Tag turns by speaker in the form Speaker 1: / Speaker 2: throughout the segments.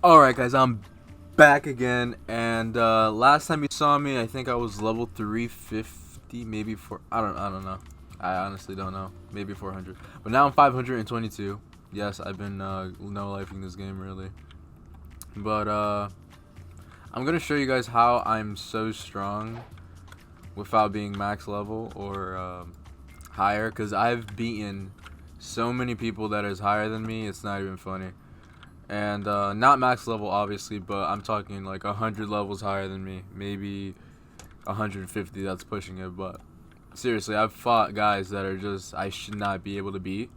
Speaker 1: Alright guys, I'm back again, and last time you saw me, I think I was level 350, maybe I don't know. I honestly don't know. Maybe 400. But now I'm 522. Yes, I've been no-lifing this game really. But I'm gonna show you guys how I'm so strong without being max level or higher, because I've beaten so many people that is higher than me, it's not even funny. And not max level obviously, but I'm talking like 100 levels higher than me, maybe 150. That's pushing it, but seriously, I've fought guys that are just I should not be able to beat,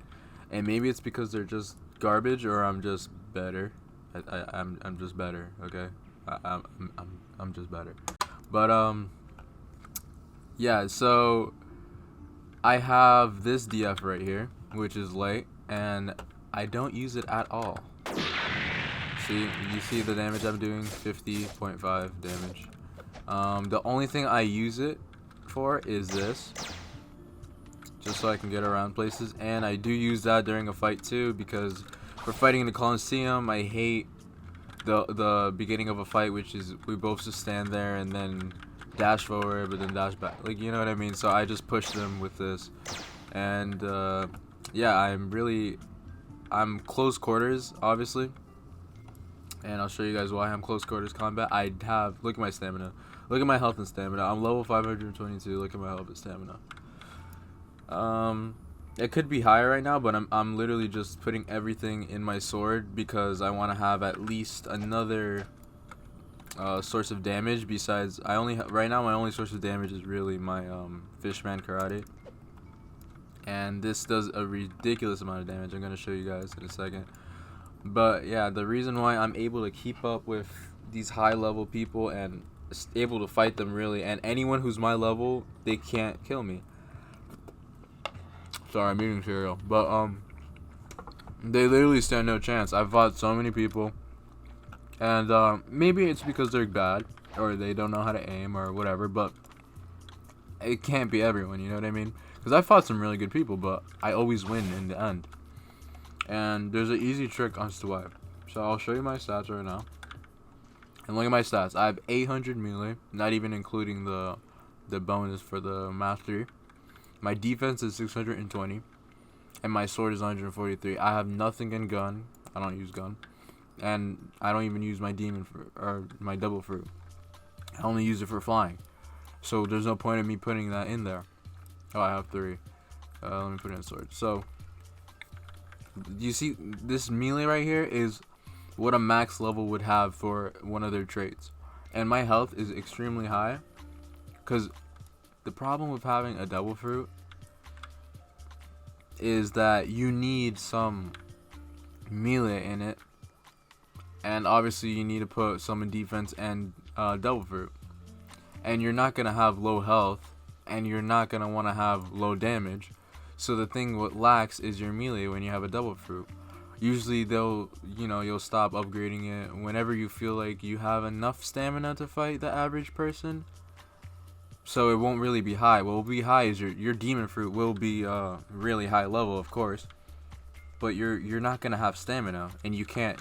Speaker 1: and maybe it's because they're just garbage or I'm just better. I'm just better. Okay, I'm just better. But yeah. So I have this DF right here, which is light, and I don't use it at all. See, you see the damage I'm doing? 50.5 damage. The only thing I use it for is this, just so I can get around places, and I do use that during a fight too, because for fighting in the Coliseum, I hate the beginning of a fight, which is we both just stand there and then dash forward, but then dash back, like, you know what I mean? So I just push them with this, and yeah, I'm close quarters, obviously. And I'll show you guys why I'm close quarters combat. Look at my stamina. Look at my health and stamina. I'm level 522. Look at my health and stamina. It could be higher right now, but I'm literally just putting everything in my sword because I want to have at least another source of damage. Besides, right now my only source of damage is really my Fishman Karate, and this does a ridiculous amount of damage. I'm gonna show you guys in a second. But yeah, the reason why I'm able to keep up with these high level people and able to fight them really, and anyone who's my level, they can't kill me. Sorry, I'm eating cereal. But they literally stand no chance. I've fought so many people, and maybe it's because they're bad or they don't know how to aim or whatever, but it can't be everyone, you know what I mean? Because I fought some really good people, but I always win in the end. And there's an easy trick as to why. So I'll show you my stats right now. And look at my stats. I have 800 melee, not even including the bonus for the mastery. My defense is 620, and my sword is 143. I have nothing in gun. I don't use gun, and I don't even use my demon or my double fruit. I only use it for flying. So there's no point in me putting that in there. Oh, I have 3. Let me put it in sword. So you see, this melee right here is what a max level would have for one of their traits. And my health is extremely high, because the problem with having a double fruit is that you need some melee in it, and obviously you need to put some in defense and double fruit. And you're not going to have low health, and you're not going to want to have low damage. So the thing what lacks is your melee when you have a double fruit. Usually you'll stop upgrading it whenever you feel like you have enough stamina to fight the average person. So it won't really be high. What will be high is your demon fruit will be really high level, of course. But you're not gonna have stamina, and you can't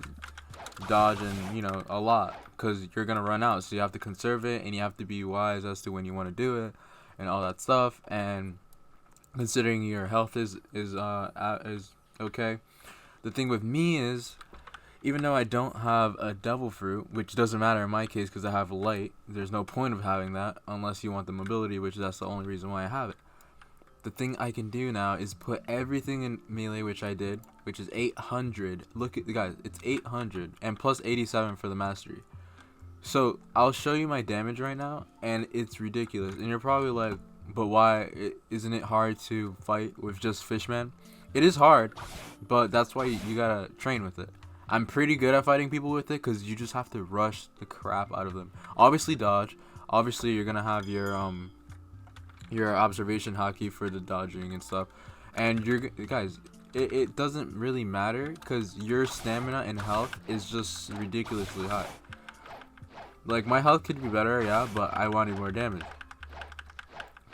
Speaker 1: dodge and a lot, because you're gonna run out. So you have to conserve it, and you have to be wise as to when you want to do it and all that stuff. And considering your health is okay. The thing with me is, even though I don't have a double fruit, which doesn't matter in my case because I have light, there's no point of having that unless you want the mobility, which that's the only reason why I have it. The thing I can do now is put everything in melee, which I did, which is 800. Look at the guys, it's 800 and plus 87 for the mastery. So I'll show you my damage right now, and it's ridiculous. And you're probably like, but why isn't it hard to fight with just Fishman? It is hard, but that's why you gotta train with it. I'm pretty good at fighting people with it because you just have to rush the crap out of them. Obviously dodge. Obviously you're gonna have your observation hotkey for the dodging and stuff. And guys, it doesn't really matter because your stamina and health is just ridiculously high. Like, my health could be better, yeah, but I wanted more damage.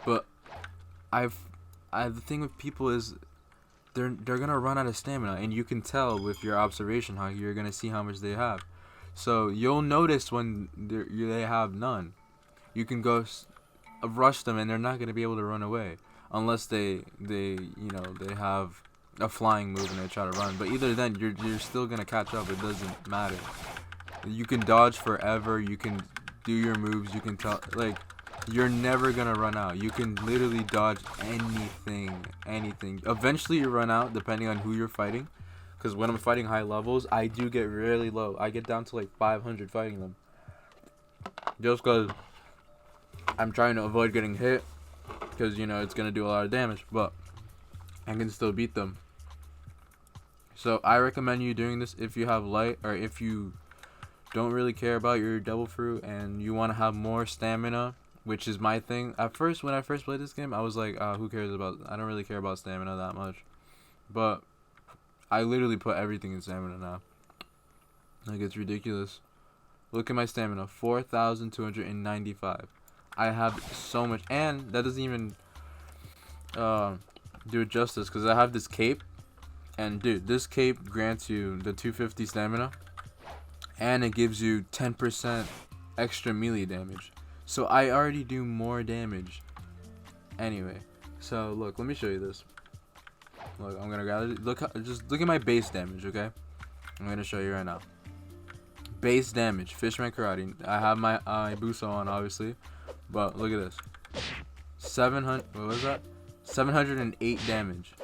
Speaker 1: But the thing with people is they're gonna run out of stamina, and you can tell with your observation how you're gonna see how much they have. So you'll notice when they have none. You can go rush them, and they're not gonna be able to run away unless they have a flying move and they try to run. But either then, you're still gonna catch up. It doesn't matter. You can dodge forever. You can do your moves. You can tell, like, you're never gonna run out. You can literally dodge anything. Eventually you run out depending on who you're fighting. Because when I'm fighting high levels, I do get really low. I get down to like 500 fighting them. Just because I'm trying to avoid getting hit. Because, you know, it's going to do a lot of damage. But I can still beat them. So I recommend you doing this if you have light. Or if you don't really care about your devil fruit. And you want to have more stamina. Which is my thing. At first, when I first played this game, I was like, who cares about... I don't really care about stamina that much. But I literally put everything in stamina now. Like, it's ridiculous. Look at my stamina. 4,295. I have so much. And that doesn't even do it justice. Because I have this cape. And, dude, this cape grants you the 250 stamina. And it gives you 10% extra melee damage. So I already do more damage. Anyway. So, look. Let me show you this. Look, I'm gonna gather. Just look at my base damage, okay? I'm gonna show you right now. Base damage, Fishman Karate. I have my Buso on, obviously, but look at this. 700. What was that? 708 damage.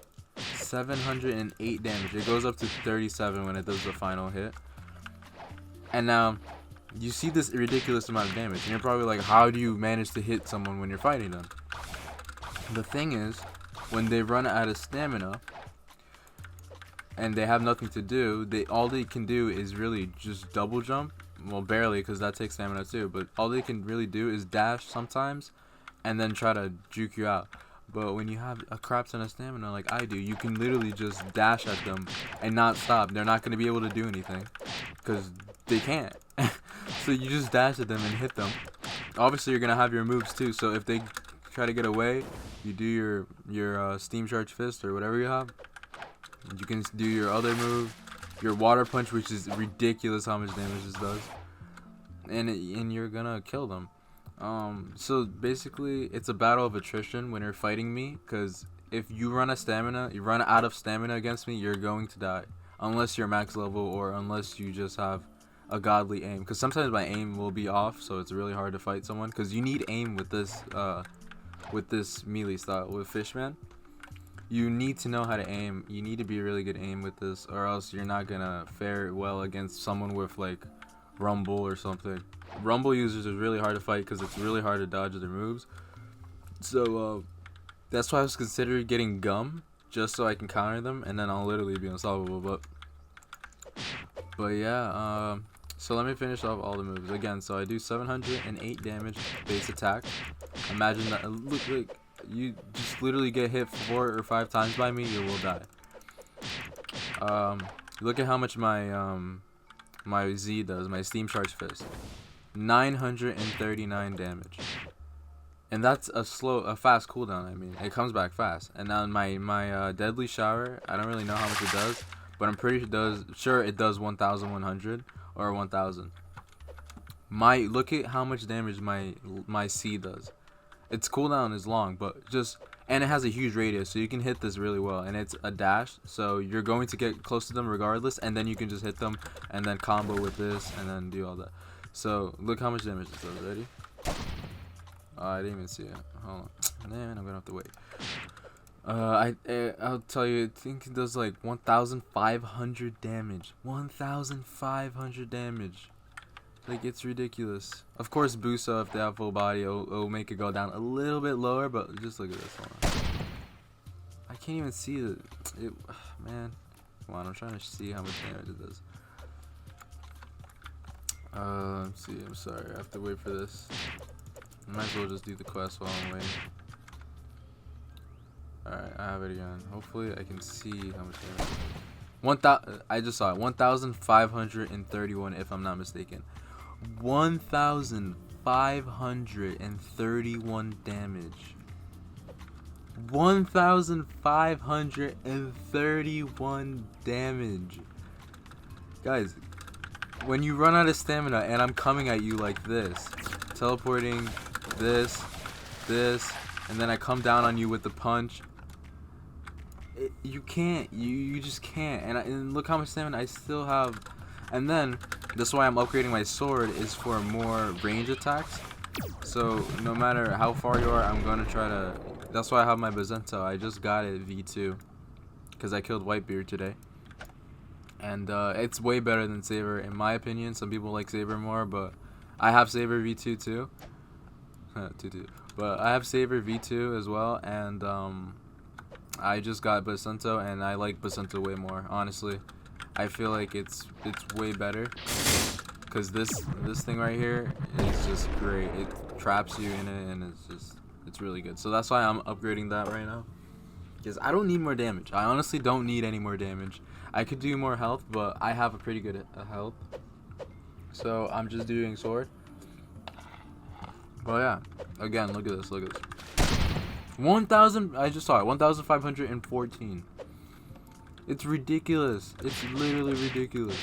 Speaker 1: 708 damage. It goes up to 37 when it does the final hit. And now, you see this ridiculous amount of damage, and you're probably like, how do you manage to hit someone when you're fighting them? The thing is, when they run out of stamina and they have nothing to do, all they can do is really just double jump. Well, barely, because that takes stamina too, but all they can really do is dash sometimes and then try to juke you out. But when you have a crap ton of stamina like I do, you can literally just dash at them and not stop. They're not going to be able to do anything because they can't. So you just dash at them and hit them. Obviously, you're going to have your moves too, so if they try to get away, you do your steam charge fist or whatever you have. You can do your other move, your water punch, which is ridiculous how much damage this does, and you're gonna kill them. So basically, it's a battle of attrition when you're fighting me, because if you run out of stamina against me, you're going to die, unless you're max level or unless you just have a godly aim. Because sometimes my aim will be off, so it's really hard to fight someone. Because you need aim with this melee style with Fishman. You need to know how to aim. You need to be a really good aim with this, or else you're not gonna fare well against someone with like Rumble or something. Rumble users is really hard to fight because it's really hard to dodge their moves. So that's why I was considering getting Gum, just so I can counter them, and then I'll literally be unstoppable. But yeah, so let me finish off all the moves again. So I do 708 damage base attack. Imagine that. Look, like, you just literally get hit 4 or 5 times by me, you will die. Look at how much my my Z does, my steam charge fist. 939 damage. And that's a fast cooldown. I mean, it comes back fast. And now my deadly shower, I don't really know how much it does, but I'm pretty sure it does 1,100 or 1,000. Look at how much damage my C does. Its cooldown is long, but and it has a huge radius, so you can hit this really well. And it's a dash, so you're going to get close to them regardless, and then you can just hit them and then combo with this and then do all that. So look how much damage it does. Ready? Oh, I didn't even see it. Hold on. Man, I'm gonna have to wait. I'll tell you, I think it does like 1,500 damage. 1,500 damage. Like, it's ridiculous. Of course, Buso, if they have full body, it'll make it go down a little bit lower, but just look at this one. I can't even see it. Man. Come on, I'm trying to see how much damage it does. Let's see, I'm sorry, I have to wait for this. I might as well just do the quest while I'm waiting. Alright, I have it again. Hopefully I can see how much damage. I just saw it. 1,531 if I'm not mistaken. 1,531 damage. 1,531 damage. Guys, when you run out of stamina and I'm coming at you like this, teleporting, this, and then I come down on you with the punch, you can't. You just can't. And look how much stamina I still have. And then that's why I'm upgrading my sword, is for more range attacks. So no matter how far you are, I'm gonna try to. That's why I have my Bazento. I just got it V2 because I killed Whitebeard today, and it's way better than Saber in my opinion. Some people like Saber more, but I have Saber V2 too. But I have Saber V2 as well, and I just got Bazento, and I like Bazento way more. Honestly, I feel like it's way better. Cause this thing right here is just great. It traps you in it, and it's really good. So that's why I'm upgrading that right now. Cause I don't need more damage. I honestly don't need any more damage. I could do more health, but I have a pretty good health. So I'm just doing sword. But yeah, again, look at this. Look at this. 1,000. I just saw it. 1,514. It's ridiculous. It's literally ridiculous.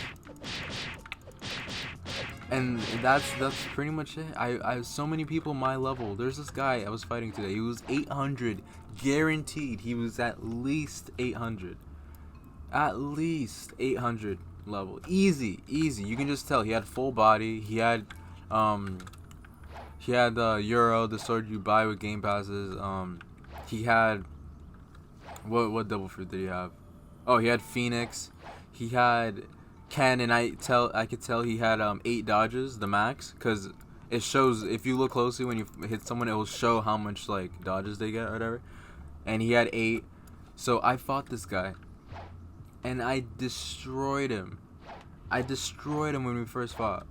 Speaker 1: And that's pretty much it. I have so many people my level. There's this guy I was fighting today. He was 800 guaranteed. He was at least 800. At least 800 level. Easy. You can just tell he had full body. He had Euro, the sword you buy with game passes. He had what devil fruit did he have? Oh, he had Phoenix. He had Ken, and I could tell he had 8 dodges, the max, because it shows, if you look closely when you hit someone, it will show how much like dodges they get or whatever. And he had 8. So I fought this guy, and I destroyed him. I destroyed him when we first fought.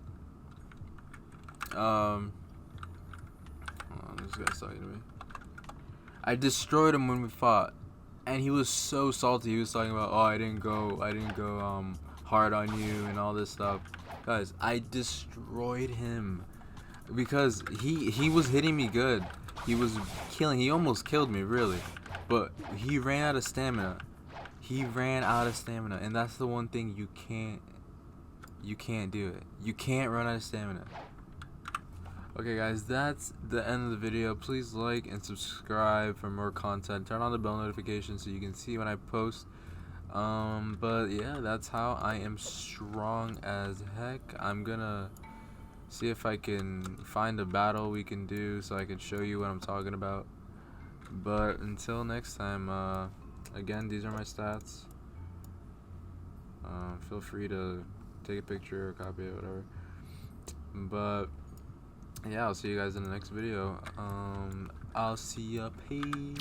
Speaker 1: This guy's talking to me. I destroyed him when we fought, and he was so salty. He was talking about, oh, I didn't go hard on you and all this stuff. Guys, I destroyed him because he was hitting me good. He was killing. He almost killed me, really, but he ran out of stamina. And that's the one thing you can't do it. You can't run out of stamina. Okay guys, that's the end of the video. Please like and subscribe for more content. Turn on the bell notification so you can see when I post. But yeah, that's how I am strong as heck. I'm gonna see if I can find a battle we can do so I can show you what I'm talking about. But until next time, again, these are my stats. Feel free to take a picture or copy it, whatever. But yeah, I'll see you guys in the next video. I'll see ya. Peace.